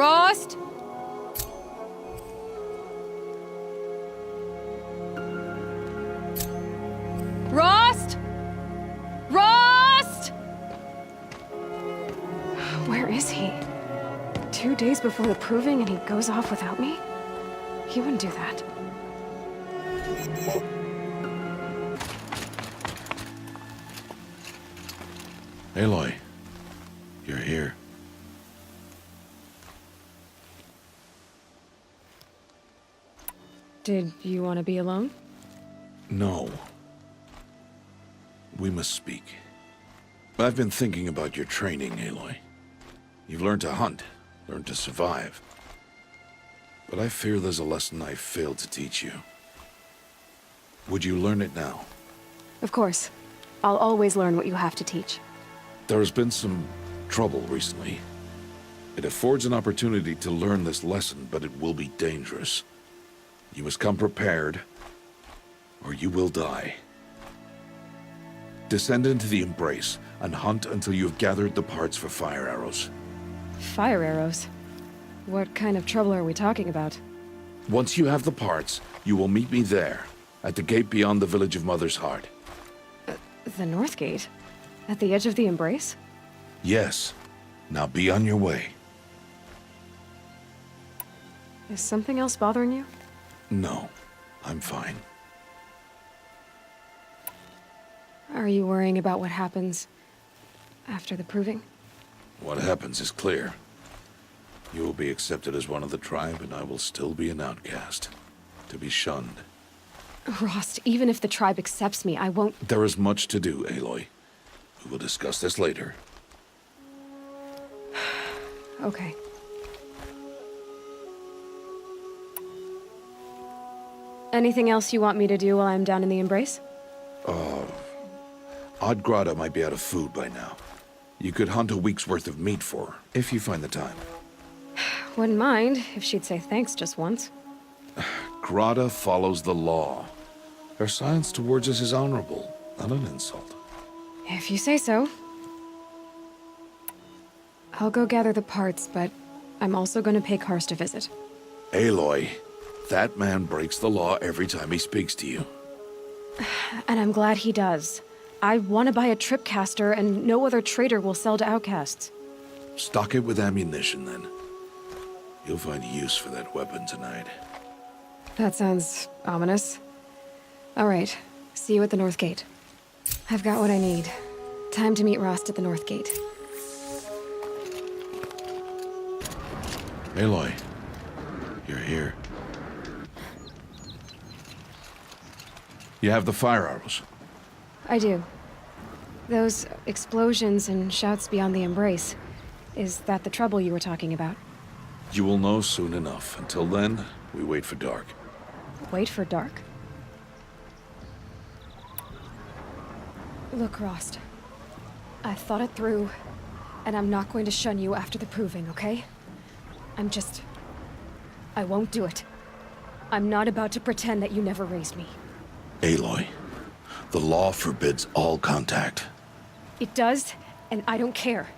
Rost! Rost! Rost! Where is he? 2 days before the proving and he goes off without me? He wouldn't do that. Aloy, you're here. Did you want to be alone? No. We must speak. I've been thinking about your training, Aloy. You've learned to hunt, learned to survive. But I fear there's a lesson I failed to teach you. Would you learn it now? Of course. I'll always learn what you have to teach. There has been some trouble recently. It affords an opportunity to learn this lesson, but it will be dangerous. You must come prepared, or you will die. Descend into the Embrace, and hunt until you have gathered the parts for fire arrows. Fire arrows? What kind of trouble are we talking about? Once you have the parts, you will meet me there, at the gate beyond the village of Mother's Heart. The North Gate? At the edge of the Embrace? Yes. Now be on your way. Is something else bothering you? No, I'm fine. Are you worrying about what happens after the proving? What happens is clear. You will be accepted as one of the tribe, and I will still be an outcast. To be shunned. Rost, even if the tribe accepts me, I won't... There is much to do, Aloy. We will discuss this later. Okay. Anything else you want me to do while I'm down in the Embrace? Odd Grotto might be out of food by now. You could hunt a week's worth of meat for her, if you find the time. Wouldn't mind if she'd say thanks just once. Grotto follows the law. Her silence towards us is honorable, not an insult. If you say so. I'll go gather the parts, but I'm also going to pay Karst a visit. Aloy, that man breaks the law every time he speaks to you. And I'm glad he does. I want to buy a tripcaster, and no other trader will sell to outcasts. Stock it with ammunition, then. You'll find use for that weapon tonight. That sounds ominous. All right, see you at the North Gate. I've got what I need. Time to meet Rost at the North Gate. Aloy, you're here. You have the fire arrows. I do. Those explosions and shouts beyond the Embrace. Is that the trouble you were talking about? You will know soon enough. Until then, we wait for dark. Wait for dark? Look, Rost. I thought it through, and I'm not going to shun you after the proving, okay? I won't do it. I'm not about to pretend that you never raised me. Aloy, the law forbids all contact. It does, and I don't care.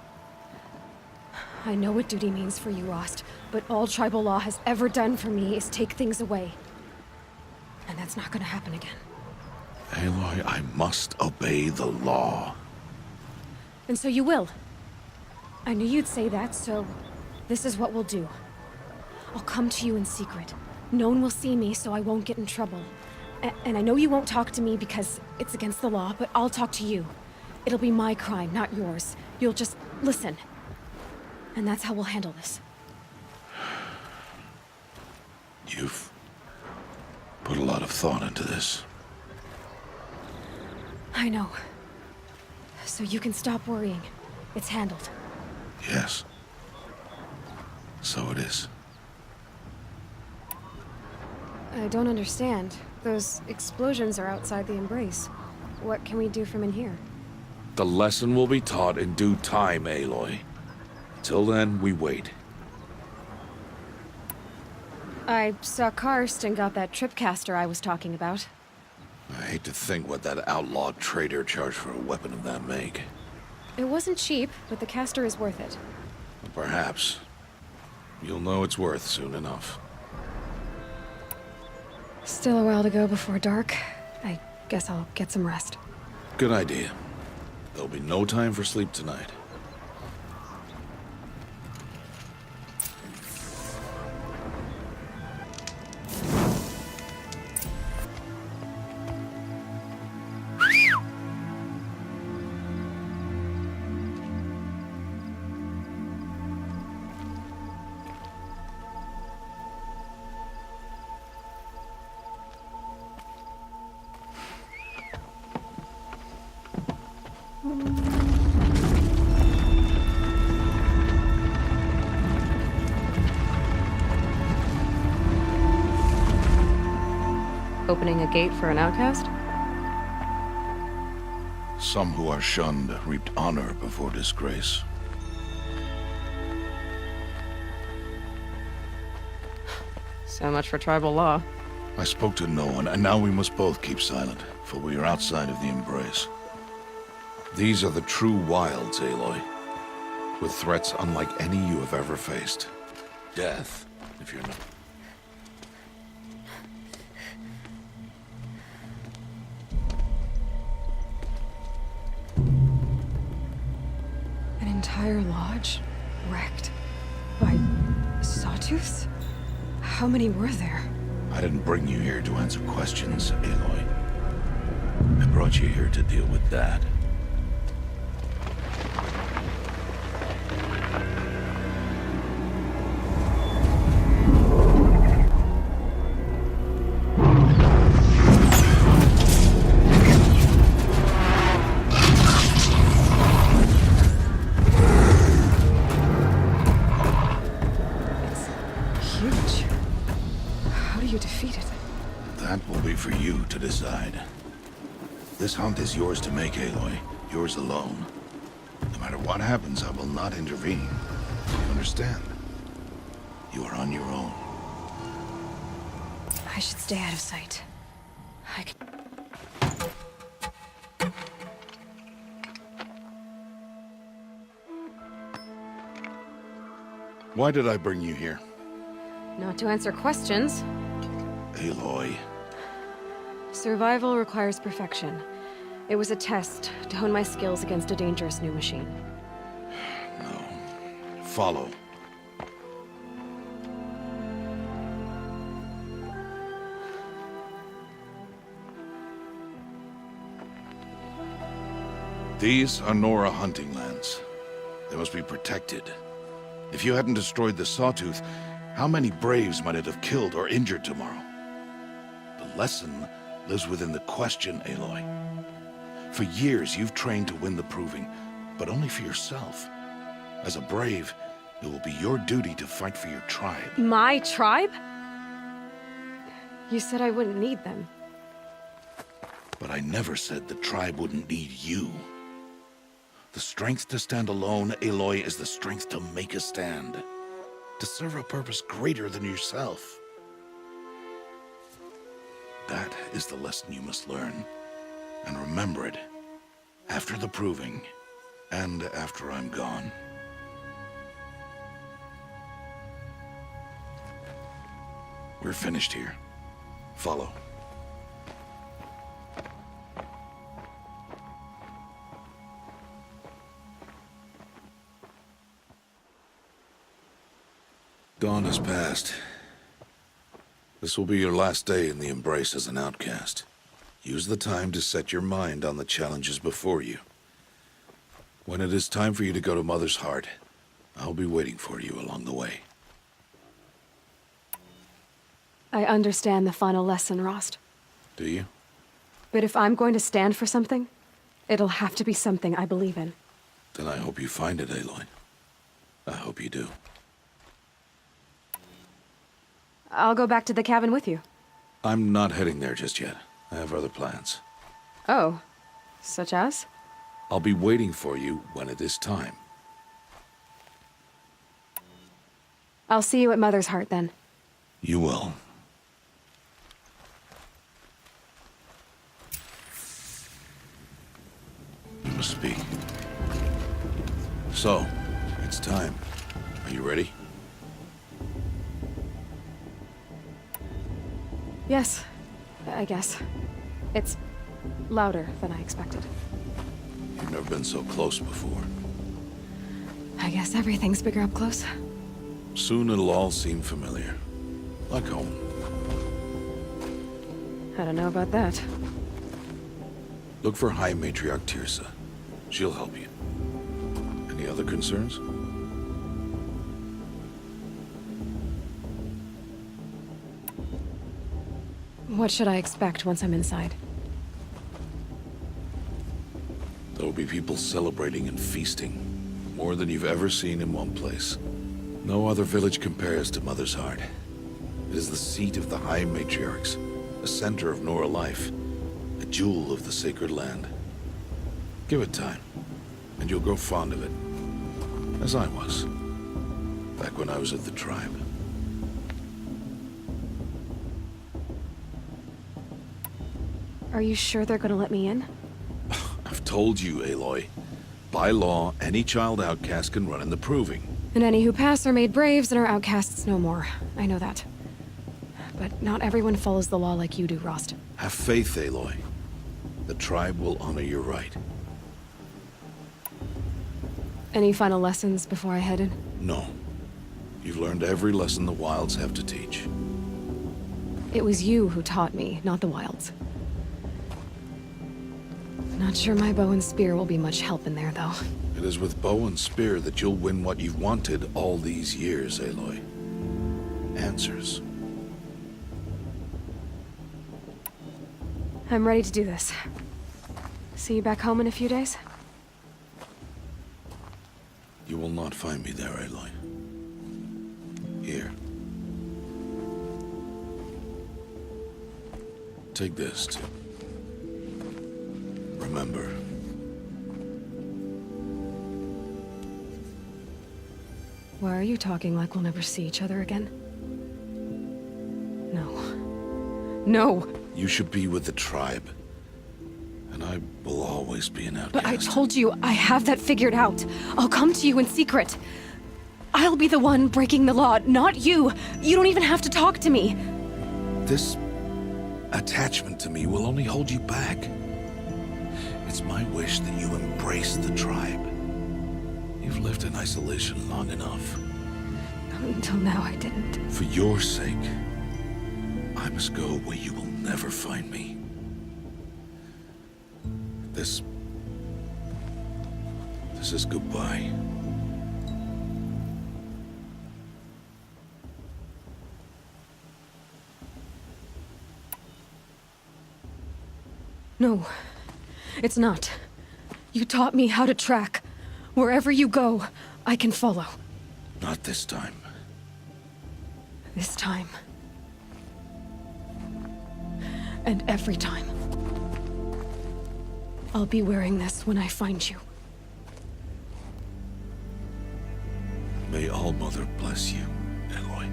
I know what duty means for you, Rost, but all tribal law has ever done for me is take things away. And that's not gonna happen again. Aloy, I must obey the law. And so you will. I knew you'd say that, so this is what we'll do. I'll come to you in secret. No one will see me, so I won't get in trouble. And I know you won't talk to me because it's against the law, but I'll talk to you. It'll be my crime, not yours. You'll just listen. And that's how we'll handle this. You've put a lot of thought into this. I know. So you can stop worrying. It's handled. Yes. So it is. I don't understand. Those explosions are outside the Embrace. What can we do from in here? The lesson will be taught in due time, Aloy. Till then, we wait. I saw Karst and got that tripcaster I was talking about. I hate to think what that outlawed trader charged for a weapon of that make. It wasn't cheap, but the caster is worth it. Perhaps. You'll know its worth soon enough. Still a while to go before dark. I guess I'll get some rest. Good idea. There'll be no time for sleep tonight. Opening a gate for an outcast? Some who are shunned reaped honor before disgrace. So much for tribal law. I spoke to no one, and now we must both keep silent, for we are outside of the embrace. These are the true wilds, Aloy, with threats unlike any you have ever faced. Death, if you're not... An entire lodge wrecked by sawtooths? How many were there? I didn't bring you here to answer questions, Aloy. I brought you here to deal with that. For you to decide. This hunt is yours to make, Aloy. Yours alone. No matter what happens, I will not intervene. You understand? You are on your own. I should stay out of sight. I can... Why did I bring you here? Not to answer questions. Aloy. Survival requires perfection. It was a test to hone my skills against a dangerous new machine. No. Follow. These are Nora hunting lands. They must be protected. If you hadn't destroyed the Sawtooth, how many Braves might it have killed or injured tomorrow? The lesson lives within the question, Aloy. For years, you've trained to win the Proving, but only for yourself. As a Brave, it will be your duty to fight for your tribe. My tribe? You said I wouldn't need them. But I never said the tribe wouldn't need you. The strength to stand alone, Aloy, is the strength to make a stand. To serve a purpose greater than yourself. That is the lesson you must learn. And remember it. After the Proving. And after I'm gone. We're finished here. Follow. Dawn has passed. This will be your last day in the Embrace as an outcast. Use the time to set your mind on the challenges before you. When it is time for you to go to Mother's Heart, I'll be waiting for you along the way. I understand the final lesson, Rost. Do you? But if I'm going to stand for something, it'll have to be something I believe in. Then I hope you find it, Aloy. I hope you do. I'll go back to the cabin with you. I'm not heading there just yet. I have other plans. Oh. Such as? I'll be waiting for you when it is time. I'll see you at Mother's Heart, then. You will. We must speak. So, it's time. Are you ready? Yes, I guess. It's louder than I expected. You've never been so close before. I guess everything's bigger up close. Soon it'll all seem familiar. Like home. I don't know about that. Look for High Matriarch Tirsa. She'll help you. Any other concerns? What should I expect once I'm inside? There will be people celebrating and feasting. More than you've ever seen in one place. No other village compares to Mother's Heart. It is the seat of the High Matriarchs, a center of Nora life, a jewel of the sacred land. Give it time, and you'll grow fond of it. As I was, back when I was at the tribe. Are you sure they're gonna let me in? I've told you, Aloy. By law, any child outcast can run in the proving. And any who pass are made braves and are outcasts no more. I know that. But not everyone follows the law like you do, Rost. Have faith, Aloy. The tribe will honor your right. Any final lessons before I head in? No. You've learned every lesson the Wilds have to teach. It was you who taught me, not the Wilds. Not sure my bow and spear will be much help in there, though. It is with bow and spear that you'll win what you've wanted all these years, Aloy. Answers. I'm ready to do this. See you back home in a few days? You will not find me there, Aloy. Here. Take this, too. Remember. Why are you talking like we'll never see each other again? No. No! You should be with the tribe. And I will always be an outcast. But I told you, I have that figured out. I'll come to you in secret. I'll be the one breaking the law, not you. You don't even have to talk to me. This attachment to me will only hold you back. It's my wish that you embrace the tribe. You've lived in isolation long enough. Until now, I didn't. For your sake, I must go where you will never find me. This is goodbye. No, it's not. You taught me how to track. Wherever you go, I can follow. Not this time. This time. And every time. I'll be wearing this when I find you. May All-Mother bless you, Aloy.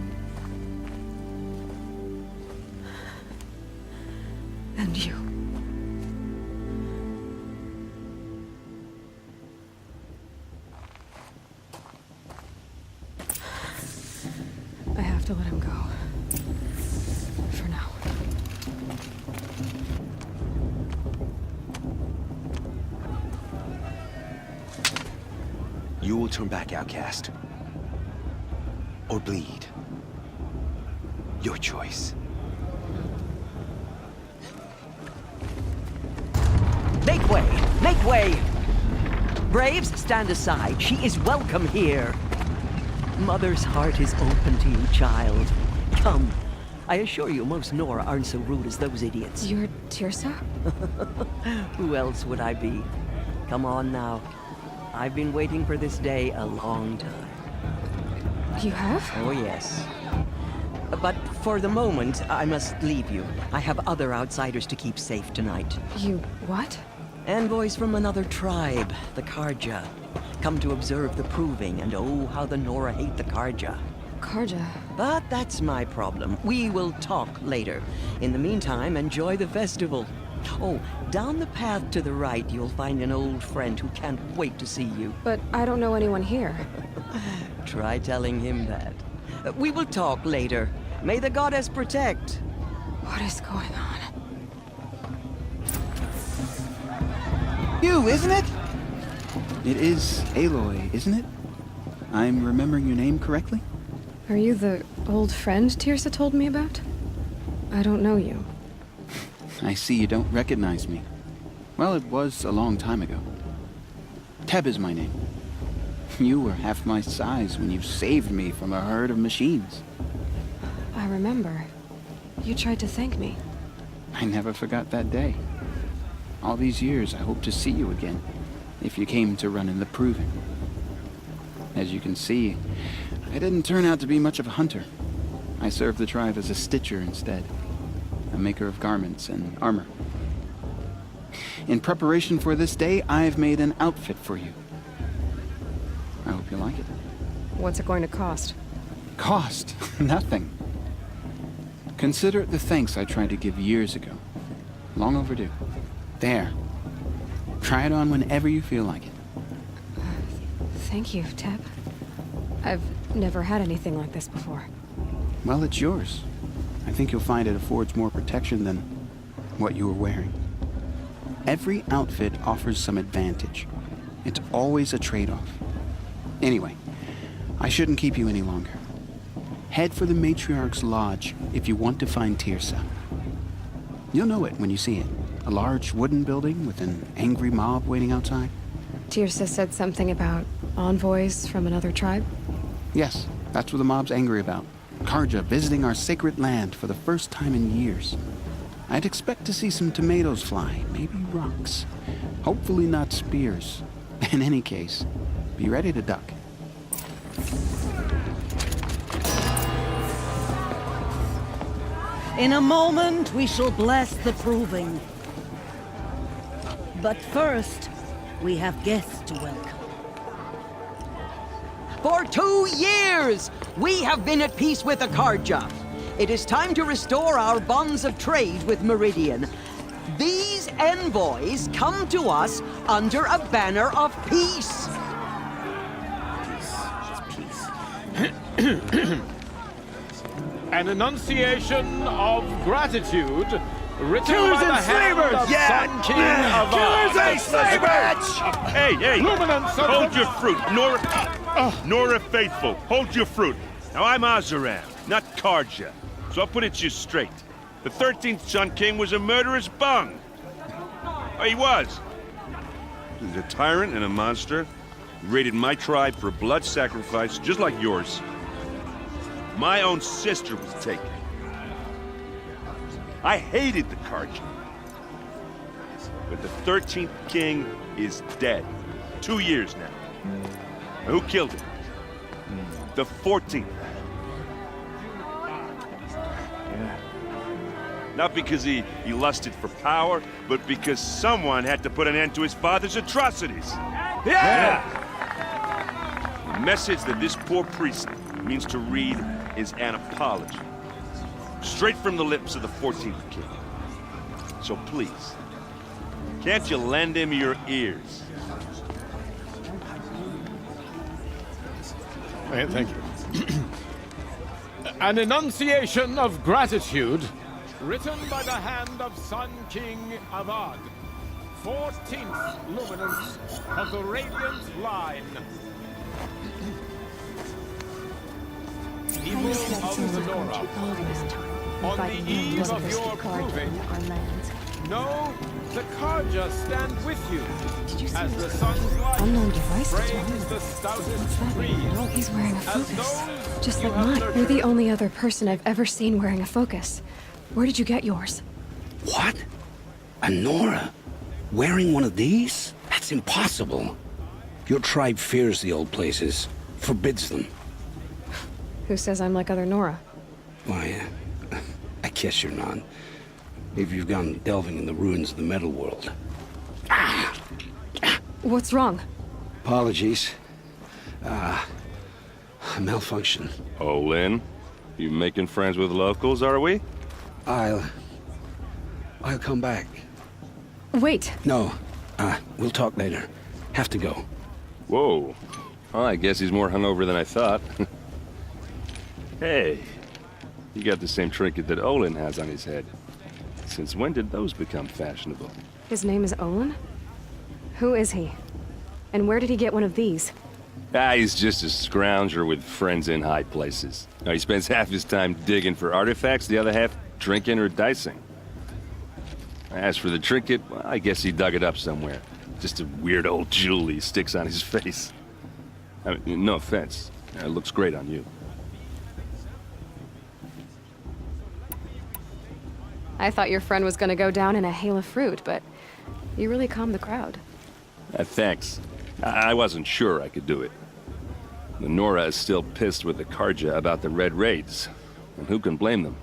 And you. I have to let him go. For now. You will turn back, outcast. Or bleed. Your choice. Make way! Make way! Braves, stand aside. She is welcome here. Mother's heart is open to you, child. Come. I assure you, most Nora aren't so rude as those idiots. You're Tirsa? Who else would I be? Come on now. I've been waiting for this day a long time. You have? Oh, yes. But for the moment, I must leave you. I have other outsiders to keep safe tonight. You what? Envoys from another tribe, the Karja. Come to observe the proving, and oh, how the Nora hate the Karja. Karja. But that's my problem. We will talk later. In the meantime, enjoy the festival. Oh, down the path to the right, you'll find an old friend who can't wait to see you. But I don't know anyone here. Try telling him that. We will talk later. May the goddess protect. What is going on? You, isn't it? It is Aloy, isn't it? I'm remembering your name correctly? Are you the old friend Tirsa told me about? I don't know you. I see you don't recognize me. Well, it was a long time ago. Teb is my name. You were half my size when you saved me from a herd of machines. I remember. You tried to thank me. I never forgot that day. All these years, I hope to see you again, if you came to run in the Proving. As you can see, I didn't turn out to be much of a hunter. I served the tribe as a stitcher instead, a maker of garments and armor. In preparation for this day, I've made an outfit for you. I hope you like it. What's it going to cost? Cost? Nothing. Consider it the thanks I tried to give years ago. Long overdue. There. Try it on whenever you feel like it. Thank you, Teb. I've never had anything like this before. Well, it's yours. I think you'll find it affords more protection than what you were wearing. Every outfit offers some advantage. It's always a trade-off. Anyway, I shouldn't keep you any longer. Head for the Matriarch's Lodge if you want to find Tirsa. You'll know it when you see it. A large wooden building with an angry mob waiting outside. Tirsa said something about envoys from another tribe? Yes, that's what the mob's angry about. Karja visiting our sacred land for the first time in years. I'd expect to see some tomatoes fly, maybe rocks. Hopefully not spears. In any case, be ready to duck. In a moment, we shall bless the Proving. But first, we have guests to welcome. For 2 years, we have been at peace with the Karja. It is time to restore our bonds of trade with Meridian. These envoys come to us under a banner of peace. An enunciation of gratitude written Killers by the and hand slavers! of Yeah! Sun King of Killers and slavers! Hey, Luminance of hold the- your fruit. Nora Faithful, hold your fruit. Now, I'm Azaram, not Karja, so I'll put it to you straight. The 13th Sun King was a murderous bung. Oh, he was. He was a tyrant and a monster. He raided my tribe for a blood sacrifice, just like yours. My own sister was taken. I hated the Karja. But the 13th king is dead. 2 years now. Now, who killed him? The 14th. Not because he lusted for power, but because someone had to put an end to his father's atrocities. Yeah! The message that this poor priest means to read is an apology. Straight from the lips of the 14th king. So please, can't you lend him your ears? Thank you. An enunciation of gratitude written by the hand of Sun King Avad, 14th luminance of the Radiant Line. People of Sonora, on the eve of your proving, know the Karja stand with you as the sun's light Unknown device? frames the stoutest trees. He's wearing a As focus. those Just you like have mine. nurtured. You're the only other person I've ever seen wearing a focus. Where did you get yours? What? A Nora? Wearing one of these? That's impossible. Your tribe fears the old places, forbids them. Who says I'm like other Nora? Why, I guess you're not. If you've gone delving in the ruins of the metal world. What's wrong? Apologies. A malfunction. Oh, Lynn, you making friends with locals, are we? I'll come back. Wait. No, we'll talk later. Have to go. Whoa. Well, I guess he's more hungover than I thought. Hey, you got the same trinket that Olin has on his head. Since when did those become fashionable? His name is Olin? Who is he? And where did he get one of these? He's just a scrounger with friends in high places. He spends half his time digging for artifacts, the other half drinking or dicing. As for the trinket, well, I guess he dug it up somewhere. Just a weird old jewel he sticks on his face. I mean, no offense. It looks great on you. I thought your friend was gonna go down in a hail of fruit, but you really calmed the crowd. Thanks. I wasn't sure I could do it. The Nora is still pissed with the Karja about the Red Raids, and who can blame them?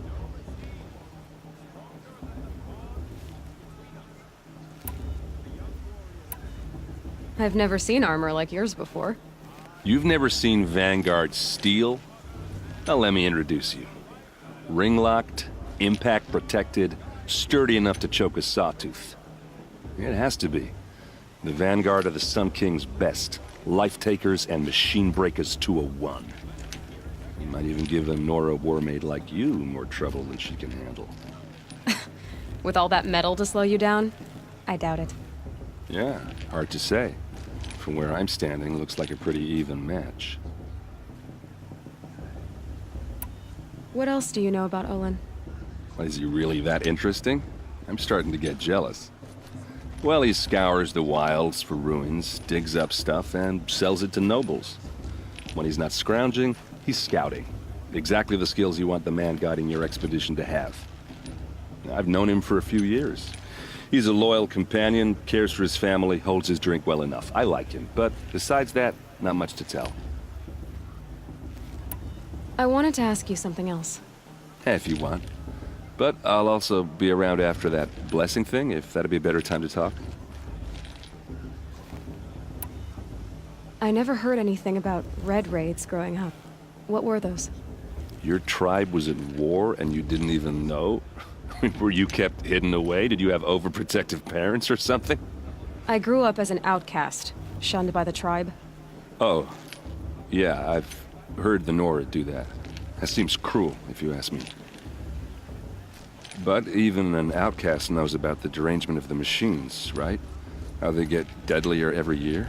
I've never seen armor like yours before. You've never seen Vanguard steel? Well, let me introduce you. Ring-locked, impact-protected, sturdy enough to choke a sawtooth. It has to be. The Vanguard are the Sun King's best. Life-takers and machine breakers to a one. You might even give a Nora warmaid like you more trouble than she can handle. With all that metal to slow you down? I doubt it. Yeah, hard to say. From where I'm standing, looks like a pretty even match. What else do you know about Olin? Is he really that interesting? I'm starting to get jealous. Well, he scours the wilds for ruins, digs up stuff, and sells it to nobles. When he's not scrounging, he's scouting. Exactly the skills you want the man guiding your expedition to have. I've known him for a few years. He's a loyal companion, cares for his family, holds his drink well enough. I like him, but besides that, not much to tell. I wanted to ask you something else. If you want. But I'll also be around after that blessing thing, if that'd be a better time to talk. I never heard anything about Red Raids growing up. What were those? Your tribe was at war and you didn't even know? Were you kept hidden away? Did you have overprotective parents or something? I grew up as an outcast, shunned by the tribe. Oh, yeah, I've heard the Nora do that. That seems cruel, if you ask me. But even an outcast knows about the derangement of the machines, right? How they get deadlier every year?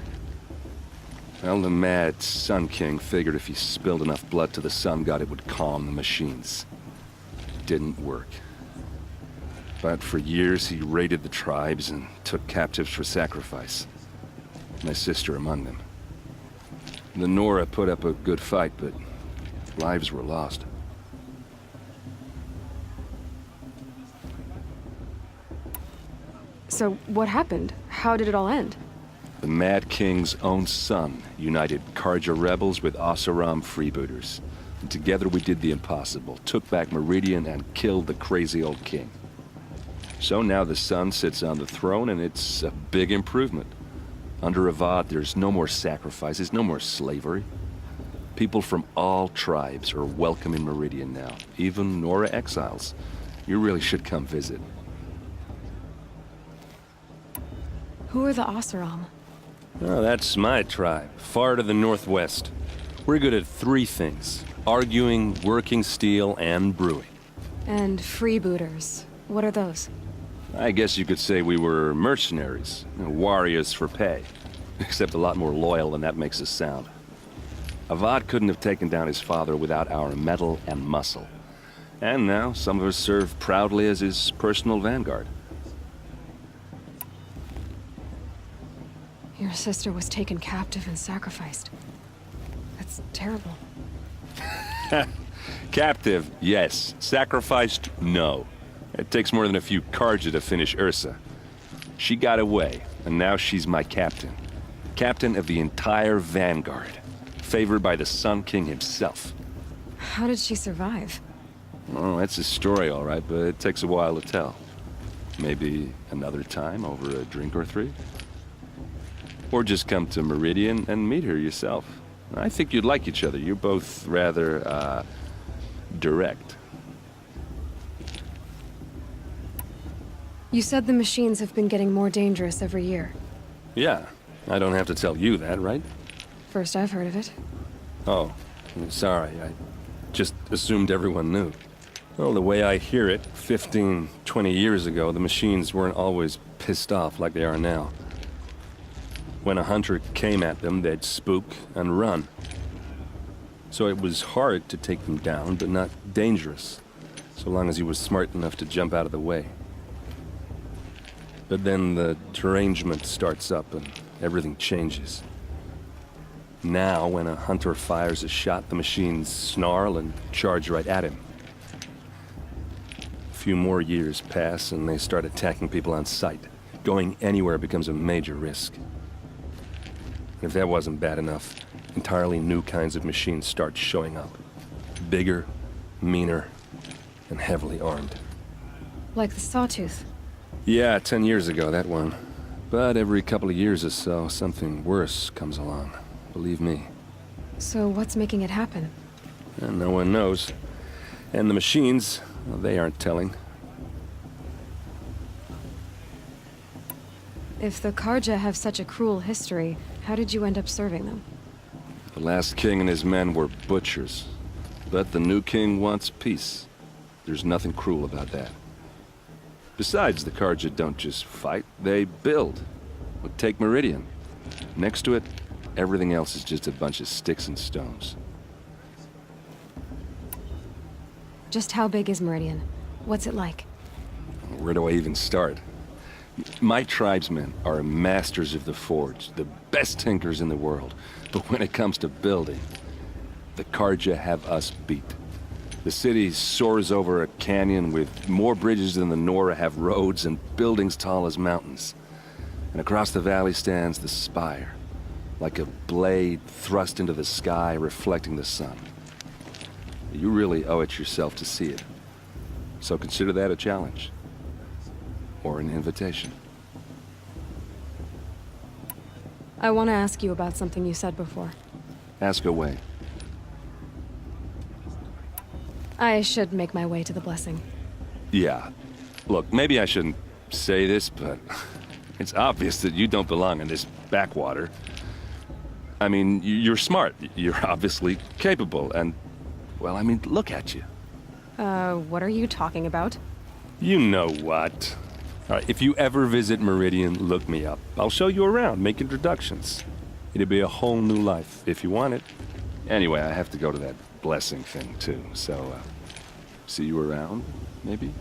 Well, the mad Sun King figured if he spilled enough blood to the Sun God, it would calm the machines. It didn't work. But for years, he raided the tribes and took captives for sacrifice. My sister among them. The Nora put up a good fight, but lives were lost. So what happened? How did it all end? The Mad King's own son united Karja rebels with Oseram freebooters. And together we did the impossible, took back Meridian and killed the crazy old king. So now the son sits on the throne and it's a big improvement. Under Avad, there's no more sacrifices, no more slavery. People from all tribes are welcome in Meridian now, even Nora exiles. You really should come visit. Who are the Oseram? Oh, that's my tribe, far to the northwest. We're good at three things: arguing, working steel, and brewing. And freebooters. What are those? I guess you could say we were mercenaries, warriors for pay. Except a lot more loyal than that makes us sound. Avad couldn't have taken down his father without our metal and muscle. And now some of us serve proudly as his personal vanguard. Your sister was taken captive and sacrificed. That's terrible. Captive, yes. Sacrificed, no. It takes more than a few Karja to finish Ursa. She got away, and now she's my captain. Captain of the entire Vanguard. Favored by the Sun King himself. How did she survive? Oh, that's a story, all right, but it takes a while to tell. Maybe another time over a drink or three? Or just come to Meridian and meet her yourself. I think you'd like each other. You're both rather, direct. You said the machines have been getting more dangerous every year. Yeah, I don't have to tell you that, right? First I've heard of it. Oh, sorry. I just assumed everyone knew. Well, the way I hear it, 15, 20 years ago, the machines weren't always pissed off like they are now. When a hunter came at them, they'd spook and run. So it was hard to take them down, but not dangerous, so long as he was smart enough to jump out of the way. But then the derangement starts up and everything changes. Now, when a hunter fires a shot, the machines snarl and charge right at him. A few more years pass and they start attacking people on sight. Going anywhere becomes a major risk. If that wasn't bad enough, entirely new kinds of machines start showing up. Bigger, meaner, and heavily armed. Like the Sawtooth. Yeah, 10 years ago, that one. But every couple of years or so, something worse comes along. Believe me. So what's making it happen? And no one knows. And the machines, well, they aren't telling. If the Karja have such a cruel history, how did you end up serving them? The last king and his men were butchers. But the new king wants peace. There's nothing cruel about that. Besides, the Karja don't just fight, they build. Well, take Meridian. Next to it, everything else is just a bunch of sticks and stones. Just how big is Meridian? What's it like? Where do I even start? My tribesmen are masters of the forge, the best tinkers in the world. But when it comes to building, the Karja have us beat. The city soars over a canyon with more bridges than the Nora have roads and buildings tall as mountains. And across the valley stands the spire, like a blade thrust into the sky reflecting the sun. You really owe it yourself to see it. So consider that a challenge. Or an invitation. I want to ask you about something you said before. Ask away. I should make my way to the blessing. Yeah. Look, maybe I shouldn't say this, but it's obvious that you don't belong in this backwater. I mean, you're smart. You're obviously capable, and, well, I mean, look at you. What are you talking about? You know what. All right, if you ever visit Meridian, look me up. I'll show you around, make introductions. It'll be a whole new life, if you want it. Anyway, I have to go to that blessing thing, too, so, see you around, maybe?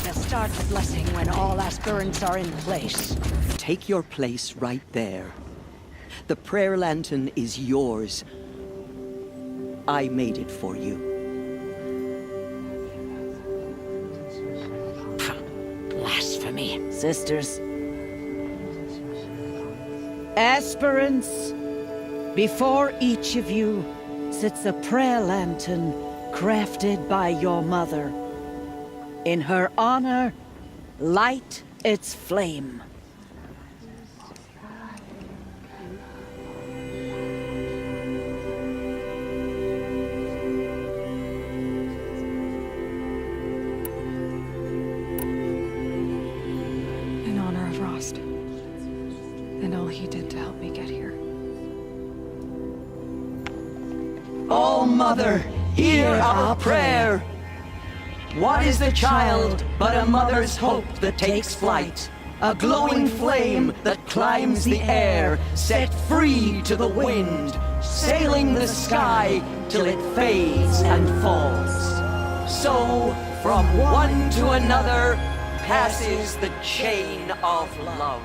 They'll start the blessing when all aspirants are in place. Take your place right there. The prayer lantern is yours. I made it for you. Blasphemy. Sisters. Aspirants, before each of you sits a prayer lantern crafted by your mother. In her honor, light its flame. In honor of Rost. And all he did to help me get here. Oh, Mother, hear our prayer. What is the child but a mother's hope that takes flight? A glowing flame that climbs the air, set free to the wind, sailing the sky till it fades and falls. So, from one to another, passes the chain of love.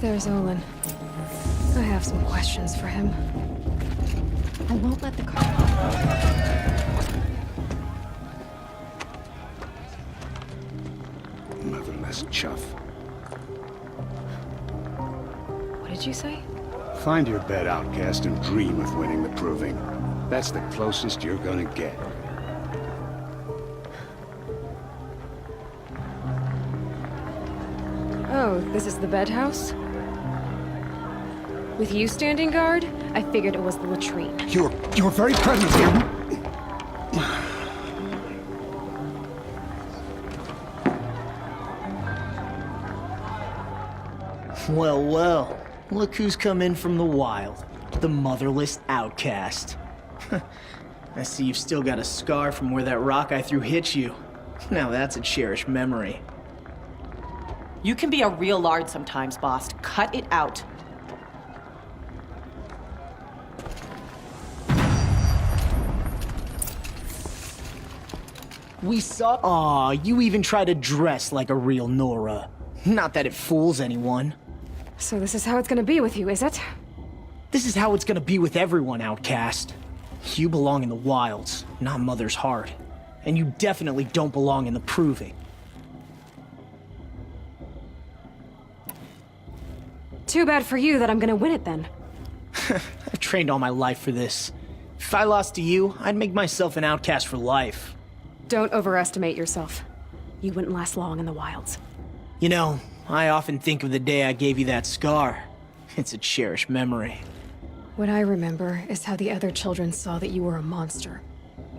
There's Olin. I have some questions for him. I won't let the car... Motherless chuff. What did you say? Find your bed, outcast, and dream of winning the proving. That's the closest you're gonna get. Oh, this is the bedhouse? With you standing guard, I figured it was the latrine. Your very presence here... Well, well. Look who's come in from the wild. The motherless outcast. I see you've still got a scar from where that rock I threw hit you. Now that's a cherished memory. You can be a real lard sometimes, boss. Cut it out. We saw. Aw, you even try to dress like a real Nora. Not that it fools anyone. So this is how it's gonna be with you, is it? This is how it's gonna be with everyone, outcast. You belong in the wilds, not Mother's heart. And you definitely don't belong in the proving. Too bad for you that I'm gonna win it then. I've trained all my life for this. If I lost to you, I'd make myself an outcast for life. Don't overestimate yourself. You wouldn't last long in the wilds. You know, I often think of the day I gave you that scar. It's a cherished memory. What I remember is how the other children saw that you were a monster.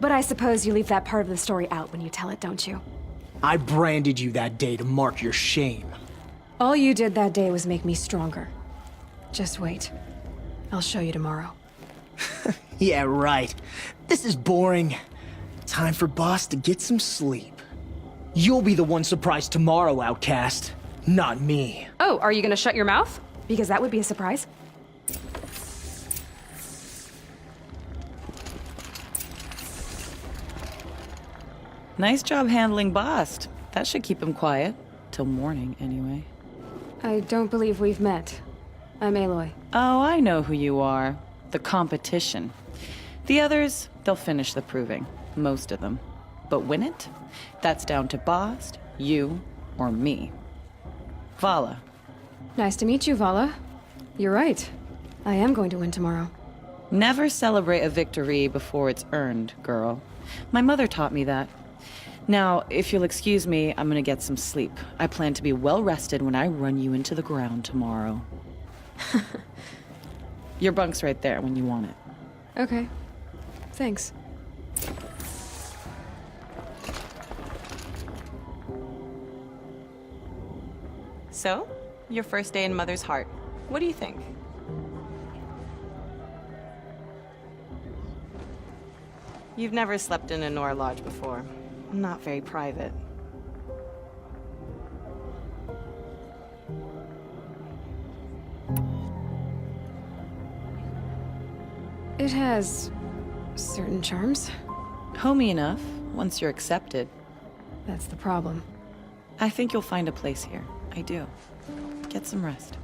But I suppose you leave that part of the story out when you tell it, don't you? I branded you that day to mark your shame. All you did that day was make me stronger. Just wait. I'll show you tomorrow. Yeah, right. This is boring. Time for Boss to get some sleep. You'll be the one surprised tomorrow, outcast. Not me. Oh, are you gonna shut your mouth? Because that would be a surprise. Nice job handling Bast. That should keep him quiet. Till morning, anyway. I don't believe we've met. I'm Aloy. Oh, I know who you are. The competition. The others, they'll finish the proving. Most of them. But win it? That's down to Bast, you, or me. Vala. Nice to meet you, Vala. You're right. I am going to win tomorrow. Never celebrate a victory before it's earned, girl. My mother taught me that. Now, if you'll excuse me, I'm gonna get some sleep. I plan to be well rested when I run you into the ground tomorrow. Your bunk's right there when you want it. Okay. Thanks. So, your first day in Mother's heart. What do you think? You've never slept in a Nora lodge before. Not very private. It has certain charms. Homey enough, once you're accepted. That's the problem. I think you'll find a place here. I do. Get some rest.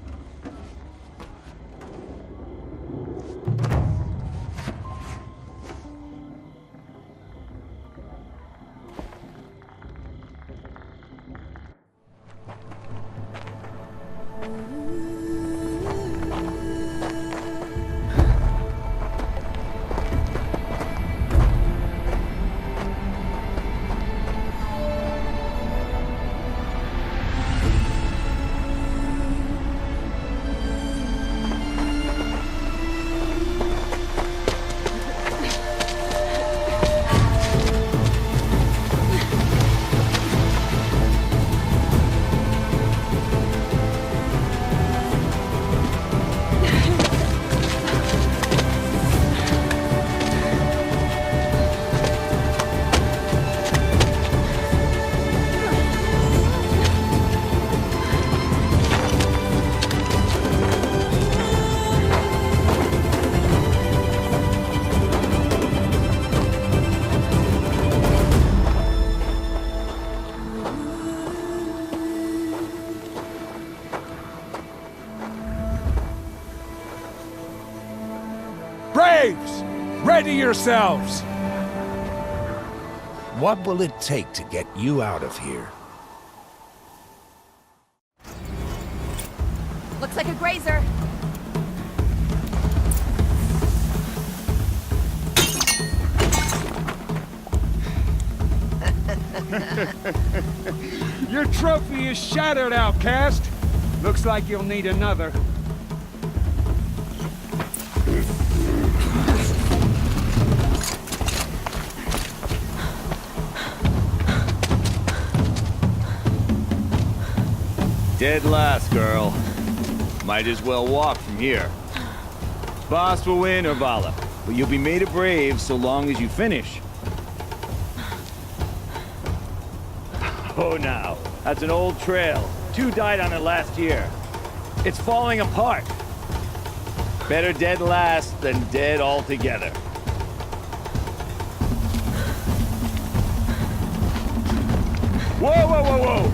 Braves! Ready yourselves! What will it take to get you out of here? Looks like a grazer. Your trophy is shattered, outcast. Looks like you'll need another. Dead last, girl. Might as well walk from here. Boss will win, Urvala, but you'll be made a brave so long as you finish. Oh, now, that's an old trail. 2 died on it last year. It's falling apart. Better dead last than dead altogether. Whoa, whoa, whoa, whoa!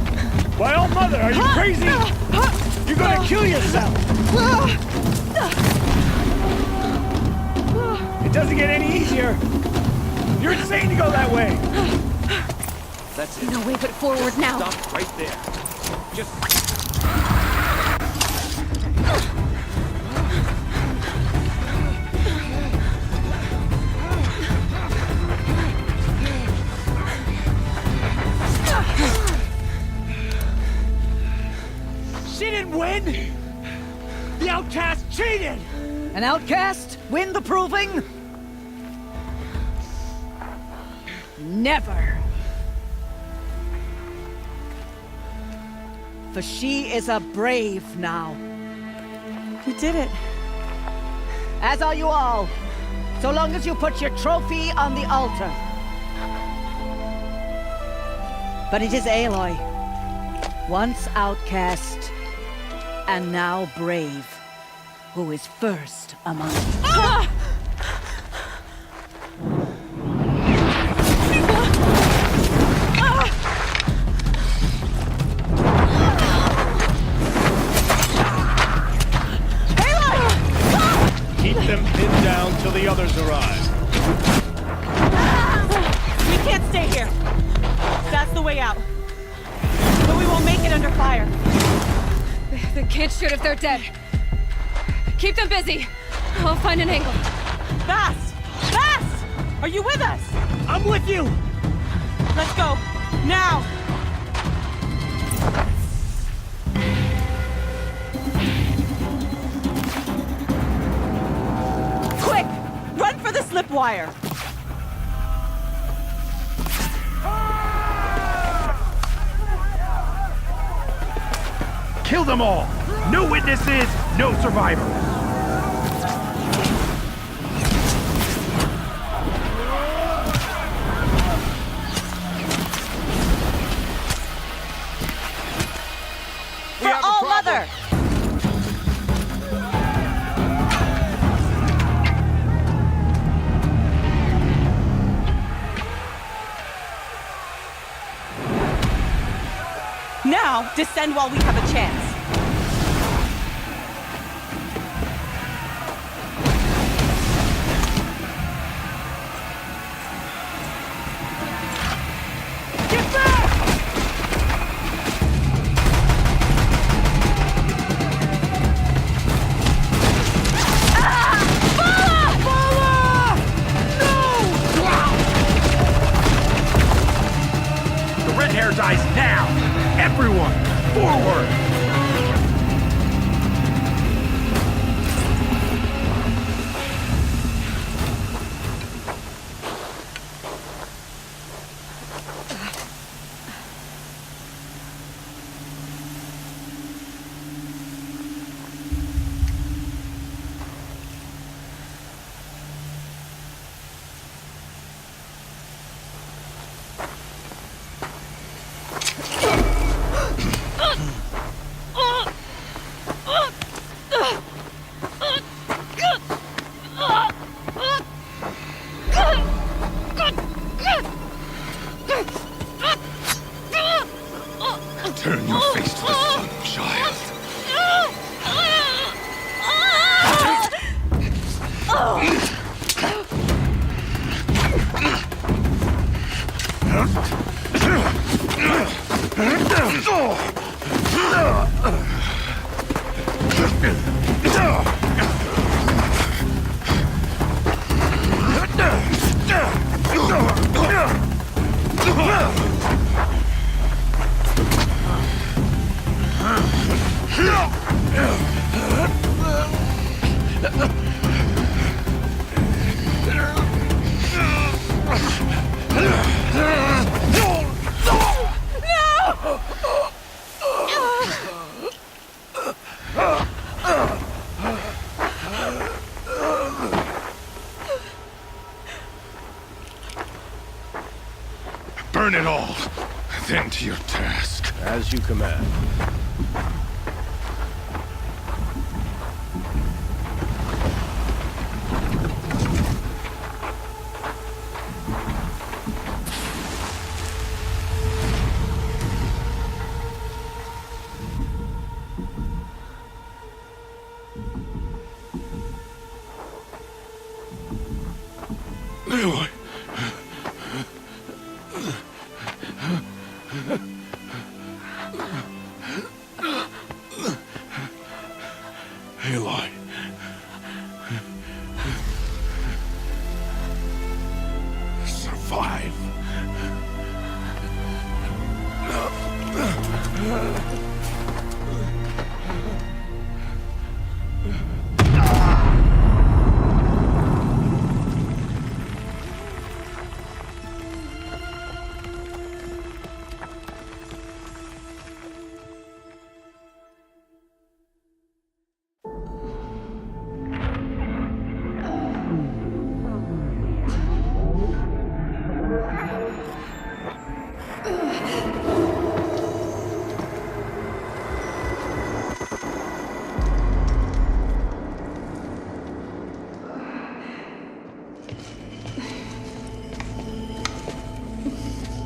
My old mother, are you crazy? You're gonna kill yourself! It doesn't get any easier! You're insane to go that way! That's it. No way but forward now. Stop right there. Just... She didn't win! The outcast cheated! An outcast? Win the proving? Never. For she is a brave now. You did it. As are you all. So long as you put your trophy on the altar. But it is Aloy. Once outcast, and now brave, who is first among us. Keep them pinned down till the others arrive. We can't stay here. That's the way out. But we won't make it under fire. They can't shoot if they're dead. Keep them busy. I'll find an angle. Fast! Fast! Are you with us? I'm with you! Let's go. Now! Quick! Run for the slip wire! Kill them all! No witnesses, no survivors! For All Mother! Now, descend while we have a chance. Get back! The red hair dies now! Everyone, forward! Turn your face to the sun, child. Burn it all, then to your task. As you command. Aloy. Aloy. Survive.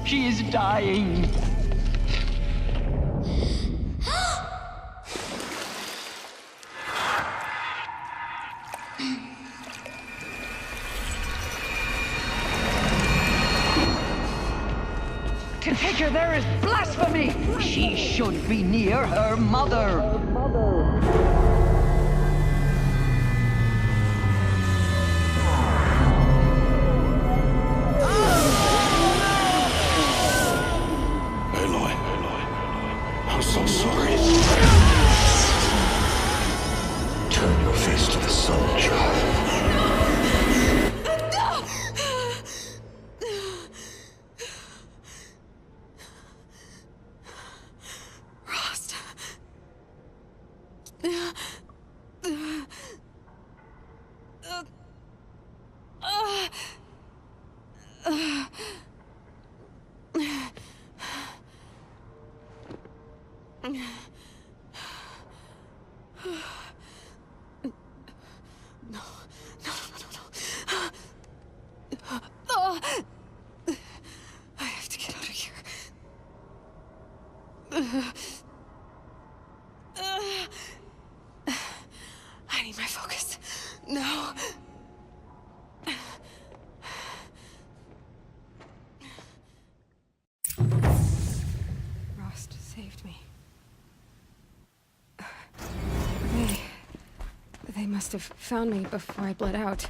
She is dying. To take her there is blasphemy. She should be near her mother. Aloy. I'm so sorry. Turn your face to the sun, child. Rost. I have to get out of here. I need my focus. No. Rost saved me. They must have found me before I bled out.